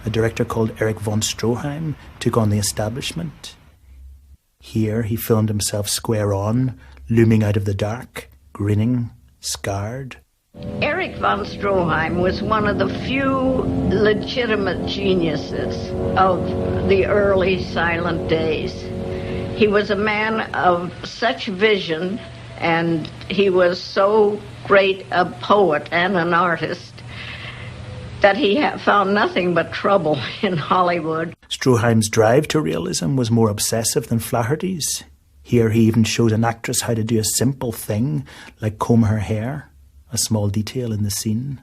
A director called Erich von Stroheim took on the establishment. Here he filmed himself square on, looming out of the dark, grinning, scarred. Erich von Stroheim was one of the few legitimate geniuses of the early silent days. He was a man of such vision, and he was so great a poet and an artist that he found nothing but trouble in Hollywood. Stroheim's drive to realism was more obsessive than Flaherty's. Here he even showed an actress how to do a simple thing, like comb her hair, a small detail in the scene.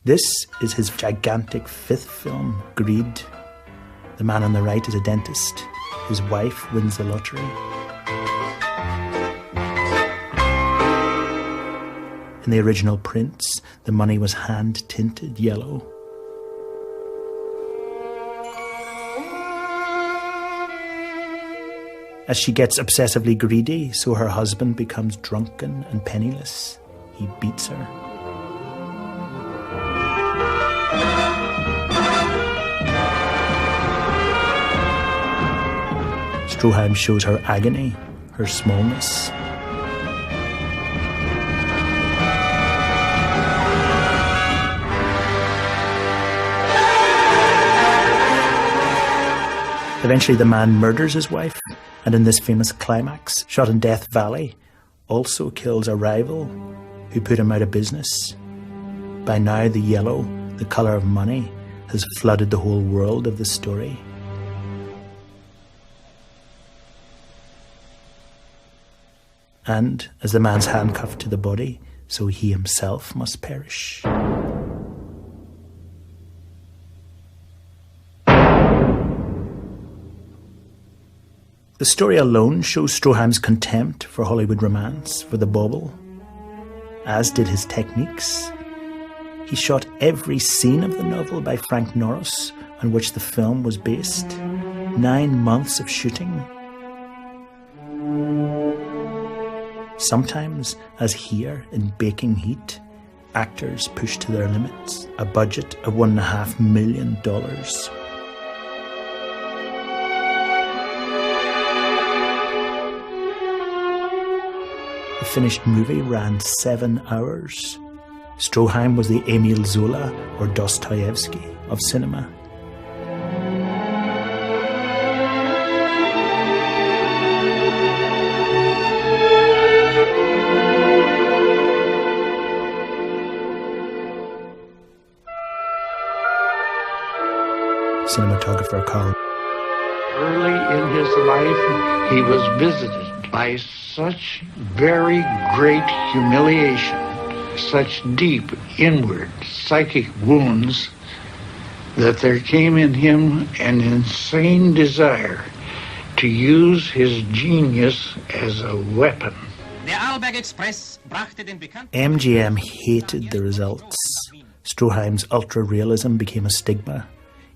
This is his gigantic fifth film, Greed. The man on the right is a dentist. His wife wins the lottery. In the original prints, the money was hand-tinted yellow. As she gets obsessively greedy, so her husband becomes drunken and penniless. He beats her. Stroheim shows her agony, her smallness. Eventually the man murders his wife, and in this famous climax, shot in Death Valley, also kills a rival who put him out of business. By now the yellow, the colour of money, has flooded the whole world of the story. And as the man's handcuffed to the body, so he himself must perish. The story alone shows Stroheim's contempt for Hollywood romance, for the bauble, as did his techniques. He shot every scene of the novel by Frank Norris, on which the film was based. 9 months of shooting. Sometimes, as here, in baking heat, actors pushed to their limits. A budget of $1.5 million. The finished movie ran 7 hours. Stroheim was the Emil Zola or Dostoevsky of cinema. Cinematographer Carl. Early in his life, he was visited by such very great humiliation, such deep inward psychic wounds, that there came in him an insane desire to use his genius as a weapon. MGM hated the results. Stroheim's ultra-realism became a stigma.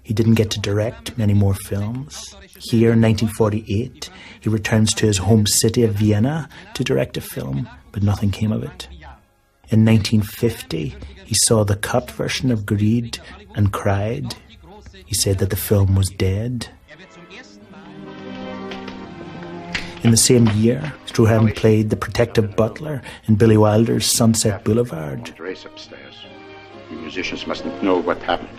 He didn't get to direct many more films. Here in 1948, he returns to his home city of Vienna to direct a film, but nothing came of it. In 1950, he saw the cut version of Greed and cried. He said that the film was dead. In the same year, Stroheim played the protective butler in Billy Wilder's Sunset Boulevard. You musicians mustn't know what happened.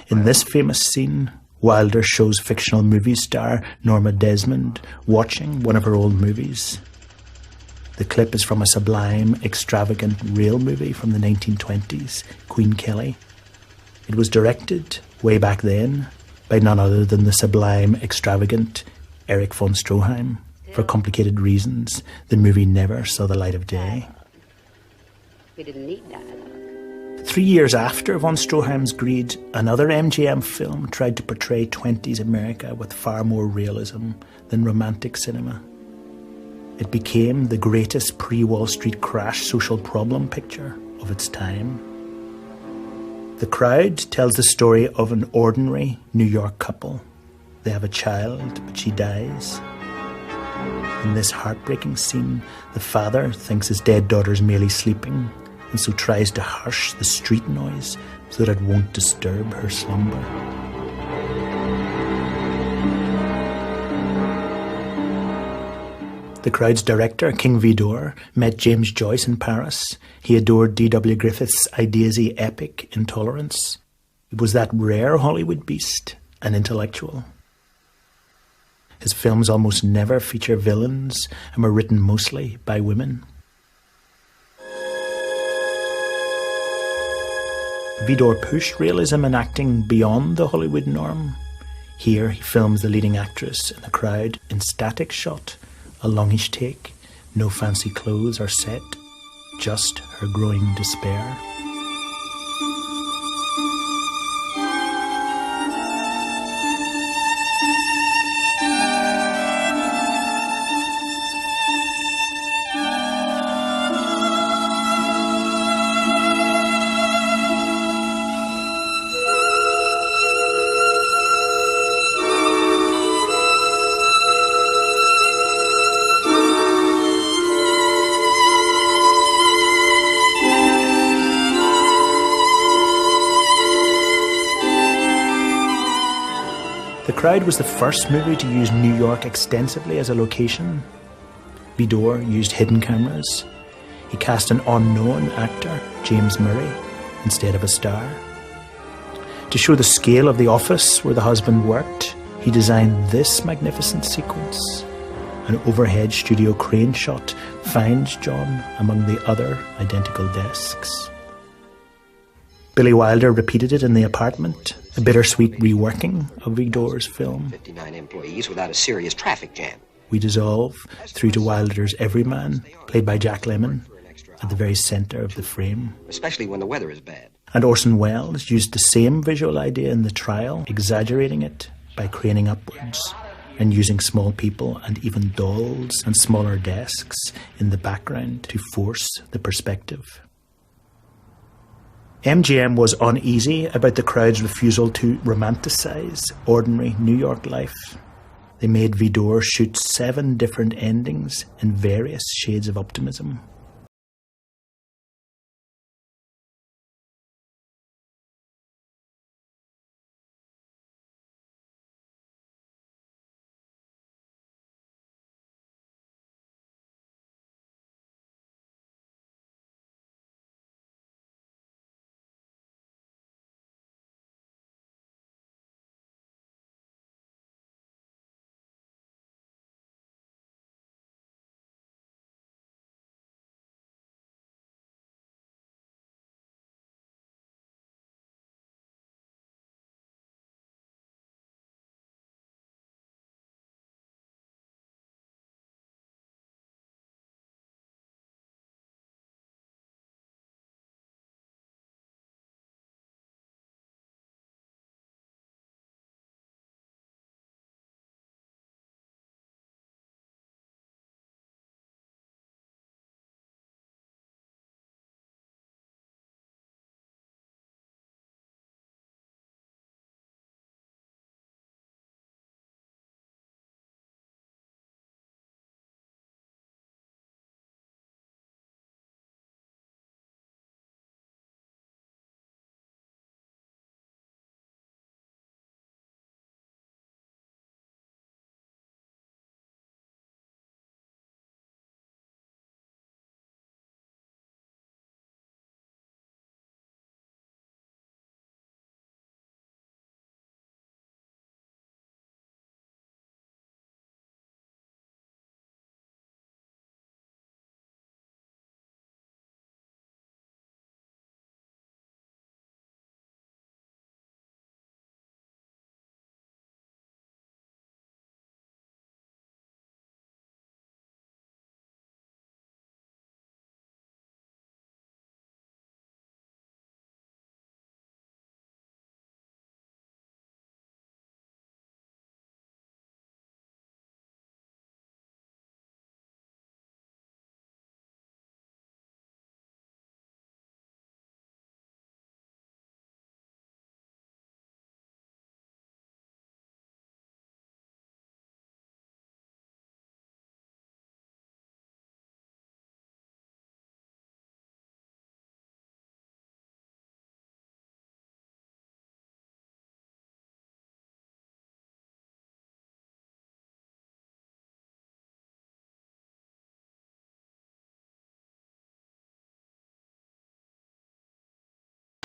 In this famous scene, Wilder shows fictional movie star Norma Desmond watching one of her old movies. The clip is from a sublime, extravagant rail movie from the 1920s, Queen Kelly. It was directed, way back then, by none other than the sublime, extravagant Erich von Stroheim. For complicated reasons, the movie never saw the light of day. We didn't need that. 3 years after von Stroheim's Greed, another MGM film tried to portray 20s America with far more realism than romantic cinema. It became the greatest pre-Wall Street crash social problem picture of its time. The Crowd tells the story of an ordinary New York couple. They have a child, but she dies. In this heartbreaking scene, the father thinks his dead daughter's merely sleeping, and so tries to hush the street noise so that it won't disturb her slumber. The crowd's director, King Vidor, met James Joyce in Paris. He adored D.W. Griffith's ideasy epic Intolerance. It was that rare Hollywood beast, an intellectual. His films almost never feature villains and were written mostly by women. Vidor pushed realism and acting beyond the Hollywood norm. Here he films the leading actress in the crowd in static shot, a longish take, no fancy clothes or set, just her growing despair. The Crowd was the first movie to use New York extensively as a location. Vidor used hidden cameras. He cast an unknown actor, James Murray, instead of a star. To show the scale of the office where the husband worked, he designed this magnificent sequence. An overhead studio crane shot finds John among the other identical desks. Billy Wilder repeated it in The Apartment, a bittersweet reworking of Vidor's film. 59 employees without a serious traffic jam. We dissolve through to Wilder's Everyman, played by Jack Lemmon, at the very centre of the frame. Especially when the weather is bad. And Orson Welles used the same visual idea in The Trial, exaggerating it by craning upwards and using small people and even dolls and smaller desks in the background to force the perspective. MGM was uneasy about the crowd's refusal to romanticise ordinary New York life. They made Vidor shoot 7 different endings in various shades of optimism.